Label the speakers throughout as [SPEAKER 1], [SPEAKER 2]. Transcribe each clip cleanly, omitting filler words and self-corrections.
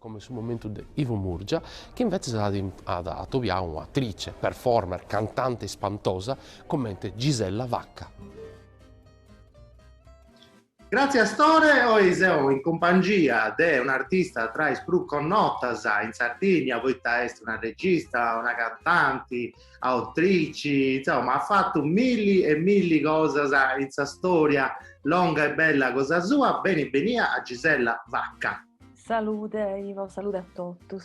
[SPEAKER 1] come sul momento di Ivo Murgia, che invece ha dato via un'attrice, performer, cantante spantosa, come Gisella Vacca.
[SPEAKER 2] Grazie a Store, oggi siamo in compagnia di un artista tra i più connottas in Sardegna, poi è una regista, una cantante, autrice, insomma ha fatto mille e mille cose in sa storia lunga e bella cosa sua. Bene, venia a Gisella Vacca.
[SPEAKER 3] Salute Ivo, salute a tutti.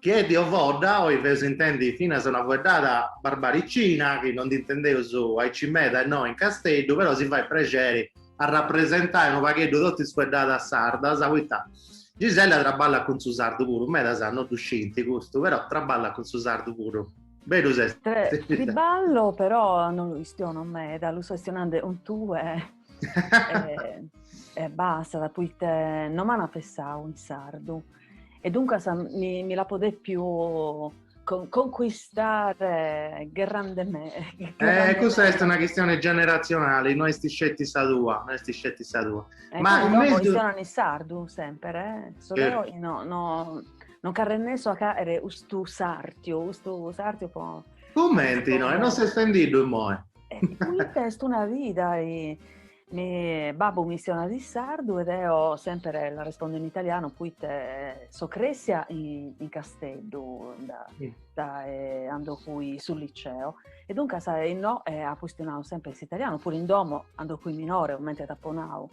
[SPEAKER 2] Che Dio voda, oggi vi intendi fino a una guardata barbaricina, che non ti intendevo su ai Cimeda e no in Castello, però si fa il piacere a rappresentare un pacchetto tutti sguardati a sarda, sa questa. Gisella traballa con suo sardo pure, me da sanno duscinti questo, però traballa con suo sardo pure. Vedo se
[SPEAKER 3] triballo, però non lo istiono a me, da lo sto istionando un tu e basta, da cui te non mi hanno pensato in sardo. E dunque mi la potete più conquistare grande me.
[SPEAKER 2] Questa è una questione generazionale, noi sti scetti sa tua.
[SPEAKER 3] Ma in me istionano in sardo sempre, solo non carrenneso a caere ustu sartio può...
[SPEAKER 2] Commenti, no? E non si è stendido in moi.
[SPEAKER 3] Qui testo una vita babbo mi stiona di sardo ed ho sempre la rispondo in italiano, poi te so crescia in Castello ando qui sul liceo e dunque sai no ha questionato sempre in italiano, pure in domo ando qui minore mentre tapponavo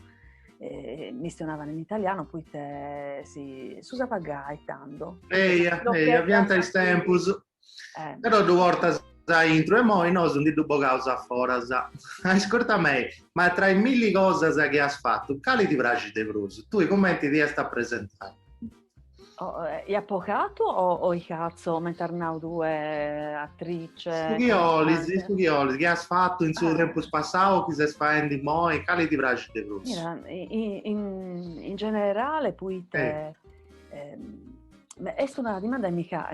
[SPEAKER 3] mi stionavano in italiano, poi te si usa pagare tanto
[SPEAKER 2] avvianta il tempus però due volte intro e moi no sono di due cose fuori ascolta me, ma tra i mille cose che hai fatto quali ti piace di Bruce? Tu i commenti ti sta a presentare?
[SPEAKER 3] I avvocato o i cazzo mentre due attrice
[SPEAKER 2] Sfughioli che hai fatto in suo tempo passato che si fa di moi quali ti piace di Bruce?
[SPEAKER 3] Mira, in generale poi te è una domanda mica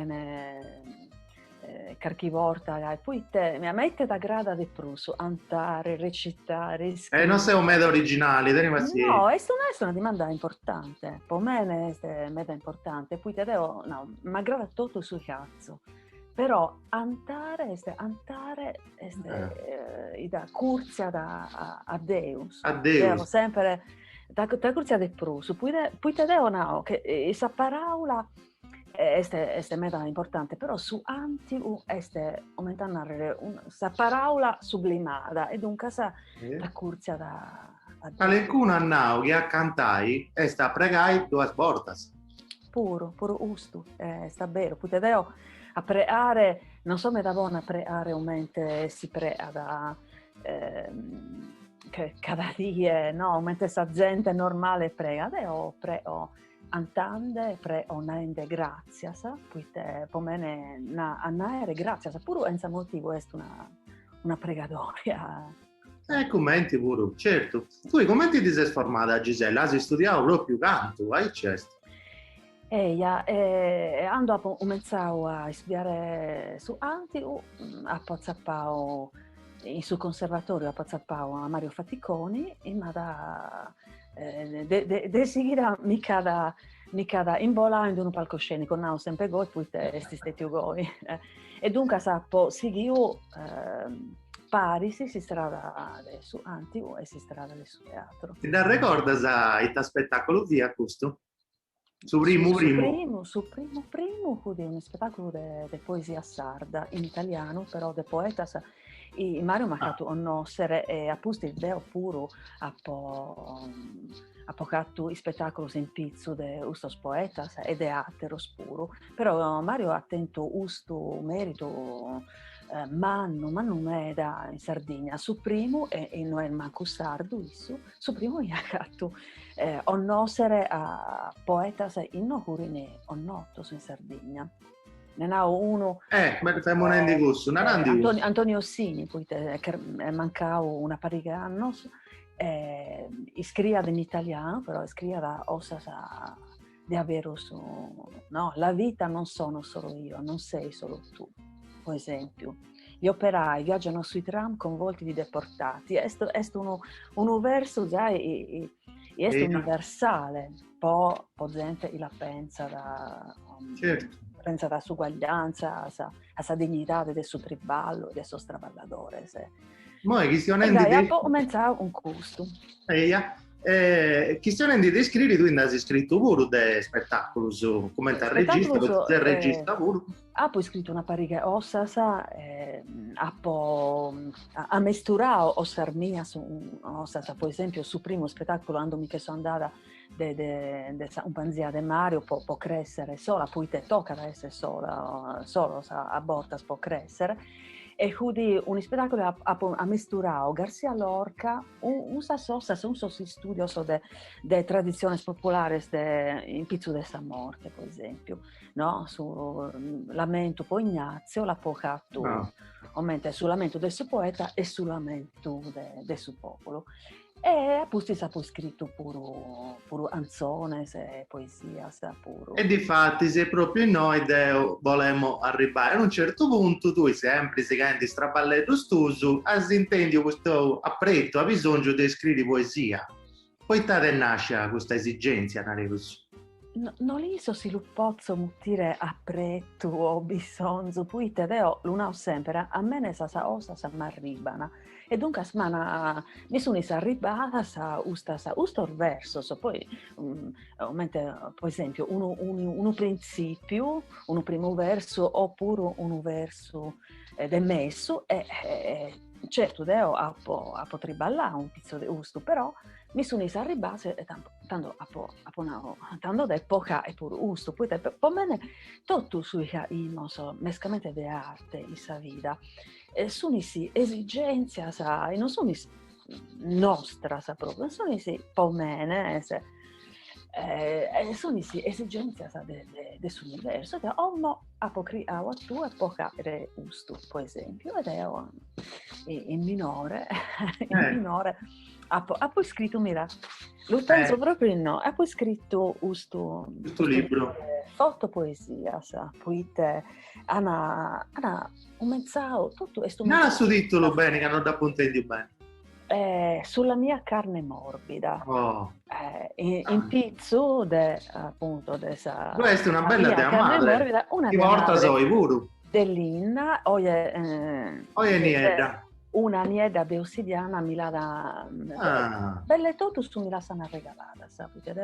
[SPEAKER 3] qualche volta, e poi te mi mette da grada di pruso, antare, recitare, scrivere.
[SPEAKER 2] Non sei un meta originale,
[SPEAKER 3] no, questa è una domanda importante, per me è meta importante, poi te devo, no, ma grada tutto sul cazzo, però antare da curzia a Deus. Devo sempre, da curzia di pruso, poi te devo, no, che questa parola è meta importante, però su antiu è aumentando questa parola sublimata e dunque la curzia da
[SPEAKER 2] alcune annao che a cantai e sta a pregare due portas
[SPEAKER 3] puro usto sta vero poi te devo a preare non so me da buona preare aumente si prea da che cada dia no mentre sa gente normale prega deo preo antande pre onende grazia sa poi te pomene anaere grazia sa pure senza motivo è una pregatoria.
[SPEAKER 2] Commenti pure, certo. Tu come ti sei formata Gisella? Hai studiato proprio canto, hai chiesto?
[SPEAKER 3] Ando a cominciare a studiare su Antiu, a Pozzappao, sul conservatorio a Pozzappao a Mario Faticoni, ma da seguire mica da imbolando in un palcoscenico, no, sempre goi, poi sti stetti goi. E dunque sappo, seguivo pari si strada su Antiu e si strada su teatro.
[SPEAKER 2] Ti da ricorda il spettacolo via questo? Su primo,
[SPEAKER 3] di uno spettacolo di poesia sarda in italiano, però de poetas e Mario mi ha fatto conoscere e appunto il deo puro ha fatto i spettacoli in pizzo de ustos poetas e de ateros puro, però Mario ha tento usto merito manno meda in Sardegna su primo e non è manco sardo su primo gli ha fatto onnosere a poetas innocurine onnotos in Sardegna ne ha uno Antonio Ossini poi che mancavo una pariga annos scrive in italiano però scrive da osasa di avere no la vita non sono solo io non sei solo tu. Per esempio, gli operai viaggiano sui tram con volti di deportati. È un verso già è universale, poi gente la
[SPEAKER 2] certo.
[SPEAKER 3] pensa da suguaglianza, a sa dignità del suo triballo, del suo straballatore.
[SPEAKER 2] Mo è
[SPEAKER 3] E dai, a po' comenzare un custo.
[SPEAKER 2] Questione di descrivere, tu hai scritto pure dei spettacoli come il regista, perché il regista pure.
[SPEAKER 3] Ha poi scritto una pariga ossasa, ha mesturato ossar mia su ossasa, per esempio, su primo spettacolo quando mi sono andata un panzia de Mario può crescere sola, poi te tocca da essere sola, solo a Bortas può crescere. E quindi un spettacolo ha mesturato García Lorca, un sassosa, un studio de tradizioni popolari in Pizzo de Sa Morte, per esempio, no? Su Lamento po Ignazio, la pocato, ovviamente sul lamento del suo poeta e sul lamento del suo popolo. E appunto si ha poi scritto pure canzoni, poesia, pure.
[SPEAKER 2] E difatti se proprio noi volevamo arrivare a un certo punto, tu sempre se canti straballetto stuso, intendi questo apprezzo, ha bisogno di scrivere poesia. Poi te nasce questa esigenza, Narevus?
[SPEAKER 3] Non li so se lo posso dire apprezzare o bisogno, poi te veo l'una sempre, a me ne sa osa sa m'arribana. E dunque mi sono arrivata a ustor verso, poi per esempio un principio, un primo verso oppure un verso del messo certo deo a triballare un pizzo di gusto, però mi sono arrivata e tanto d'epoca è pure gusto, poi per me tutto sui mescamente di arte in sa vita. Sono esigenze, e non sono nostra, proprio, non sono po' mene, sono esigenze del suo universo, che ognuno ha creato a tua epoca re gusto, per esempio, ed è in minore, ha poi scritto, mira, lo penso proprio no, ha poi scritto questo
[SPEAKER 2] libro.
[SPEAKER 3] Fotopoesia, poi te hanno un mezzo tutto questo
[SPEAKER 2] non ha suo titolo bene che hanno da punteggio bene
[SPEAKER 3] sulla mia carne morbida in pizzo appunto questa
[SPEAKER 2] è una bella
[SPEAKER 3] carne
[SPEAKER 2] madre
[SPEAKER 3] morbida, una
[SPEAKER 2] ti porta soi pure
[SPEAKER 3] dell'inna
[SPEAKER 2] nieda
[SPEAKER 3] una nieda de ossidiana mi la da belle tutto su mi la sanno regalata, perché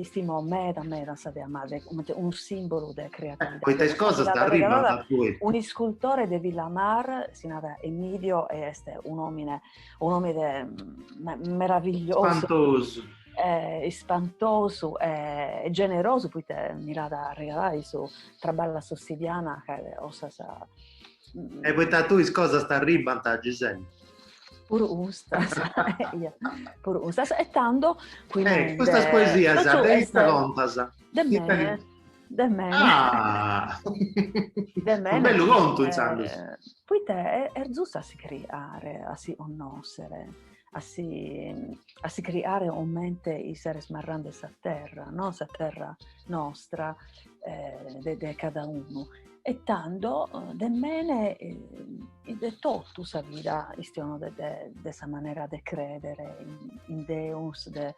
[SPEAKER 3] stimo meda sa de amare un simbolo de creatività.
[SPEAKER 2] Queste cose sta arrivando
[SPEAKER 3] un scultore de Villamar si chiama Emidio e este un uomo meraviglioso, spantoso e generoso, poi te mi la da regalare su traballa ossidiana che ossa sa.
[SPEAKER 2] E poi tu cosa sta arrivando, Giselle?
[SPEAKER 3] Pure ustas, e tanto
[SPEAKER 2] questa poesia sa, questa contas.
[SPEAKER 3] De me.
[SPEAKER 2] Un bello conto, insomma.
[SPEAKER 3] Poi te è giusto a si creare, a si onnosere, a si creare un mente i seres smarrando sa terra, no? Sa terra nostra, de cada uno. E tanto de mene de tutto sa vita istiono de sa maniera de credere in Deus, de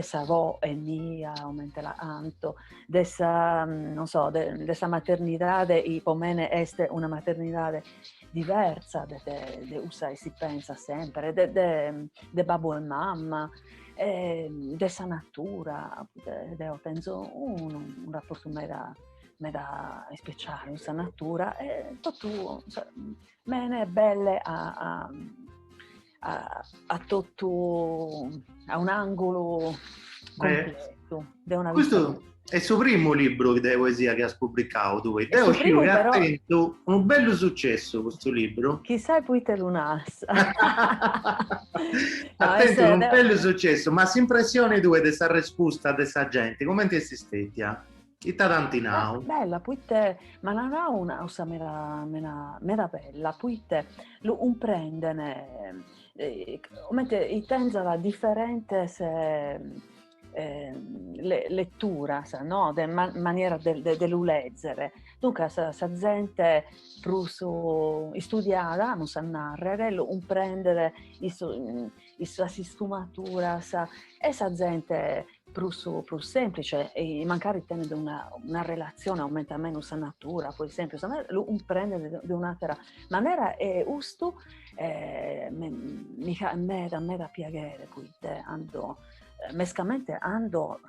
[SPEAKER 3] sa vo e mia, aumente la anto, de sa, non so, de sa maternidade, i pomene este una maternidade diversa, de usa e si pensa sempre, de babbo e mamma, de sa natura, de penso un rapporto mera speciale, questa natura, e tutto bene, belle a tutto, a un angolo completo.
[SPEAKER 2] Questo è il suo primo libro di poesia che ha pubblicato tu. È uscito che ha avuto un bello successo questo libro.
[SPEAKER 3] Chissà poi te lo nassa.
[SPEAKER 2] Attento, un bello successo, ma si impressione tu di questa risposta di questa gente, come ti si stedia?
[SPEAKER 3] Bella, poi te, ma non ha una cosa mera bella, poi te un prendene, i tenza differente lettura, no? De maniera de lo leggere. Dunque, sa gente studiata, non sa narrare, un prendere i sua sfumatura, essa gente più semplice e magari tenendo una relazione aumenta meno sa natura, per esempio, se un prende di un'altra maniera e usto me da piacere, quindi ando mescamente ando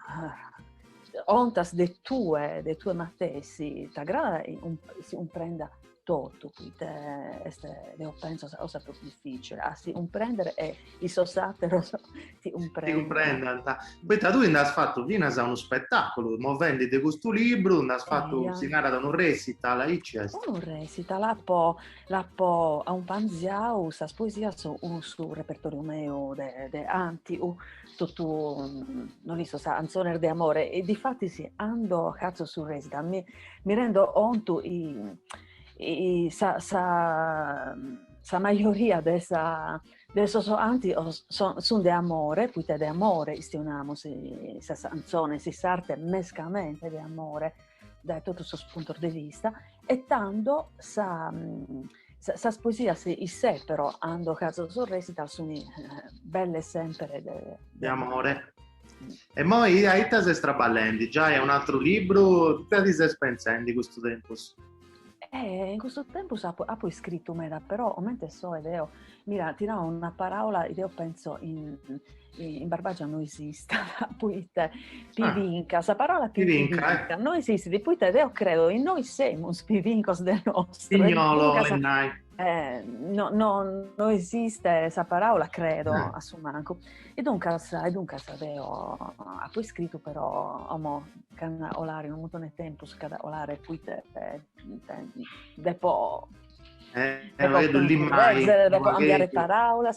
[SPEAKER 3] ontas de tue matessi t'aggrada un prenda tutto, quindi io penso che sia più difficile, un prendere e il sossatero un prendere.
[SPEAKER 2] Poi tu hai fatto fino a uno spettacolo, muovendo questo libro, hai fatto sinara da un recital,
[SPEAKER 3] un recital, a un panziao, sa poesia su repertorio mio de anti, tutto, non so, canzone di amore, e difatti sì, ando cazzo sul recital, mi rendo conto sa maioria dessa anti sono di amore, poi di amore stiamo sa canzone si sarte mescamente di amore da tutto il suo punto di vista e tanto sa poesia il sé però ando caso sul recital sono belle sempre
[SPEAKER 2] di amore. E poi hai te straballenti, già è un altro libro, te ti stai pensando di questo tempo?
[SPEAKER 3] In questo tempo ha poi scritto mera, però ovviamente so ed io, mira, tirava una parola ed io penso in Barbagia non esiste, poi te pivinca, questa parola pivinca, non esiste, poi te io credo, in noi siamo spivincos del nostro.
[SPEAKER 2] Pignolo,
[SPEAKER 3] non esiste questa parola, credo, a suo manco. E dunque io ha poi scritto però, can olare, non molto nel tempo, cada olare, poi dopo cambiare parola,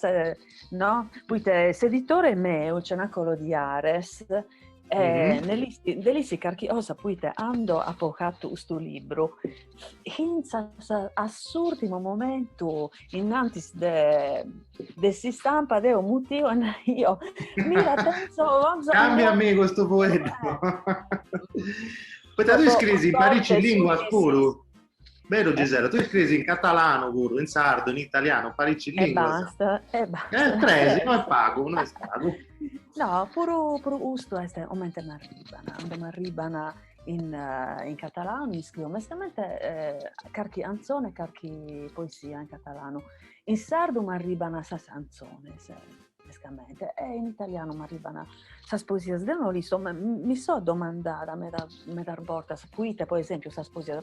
[SPEAKER 3] no? Poi seditore meo, c'è una colo di Ares, nell'issi carchi osa poi ando appocato questo libro in assurdimo momento innanzi de si stampa de un motivo io mi penso
[SPEAKER 2] cambiami questo poeta poi tu scrivi in parici lingua pure. Vero Gisella, tu scrivi in catalano pure, in sardo, in italiano, parici lingua.
[SPEAKER 3] E basta.
[SPEAKER 2] Tresi, non pago.
[SPEAKER 3] No, pure gusto aumenta mi arrivano in catalano, mi scrivo onestamente carchi canzone, carchi poesia in catalano. In sardo mi arrivano sa canzone, praticamente, e in italiano mi arrivano sa poesia. Non li so, mi so domandata me dar volta, puite, per esempio, sa poesia.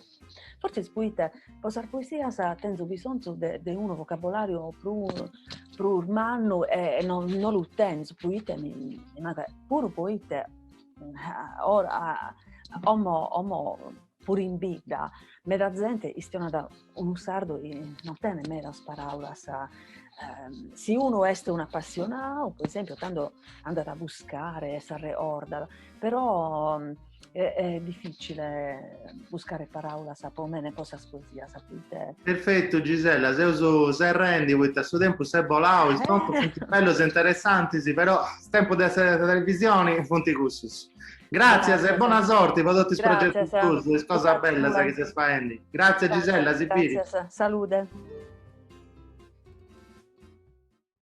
[SPEAKER 3] Forse puite, posar poesia sa tenzo bisogno di uno vocabolario più urbano e non lo tenzo, puite, pure puite, ora, omo pure in vita, mera gente istiona da un sardo non tiene mera parola sa. Se uno è un appassionato, per esempio, tanto andare a buscare, sarre orda, però è difficile buscare parola, per me ne possa poesia, sapete.
[SPEAKER 2] Perfetto Gisella, se rendi, a suo tempo sei volao, sono bello, interessanti, sì, però il tempo di essere televisione, fonti cussus. Grazie e buona sorte per tutti i progetti, cosa bella che si fa. Grazie Gisella, si
[SPEAKER 3] Grazie, salute.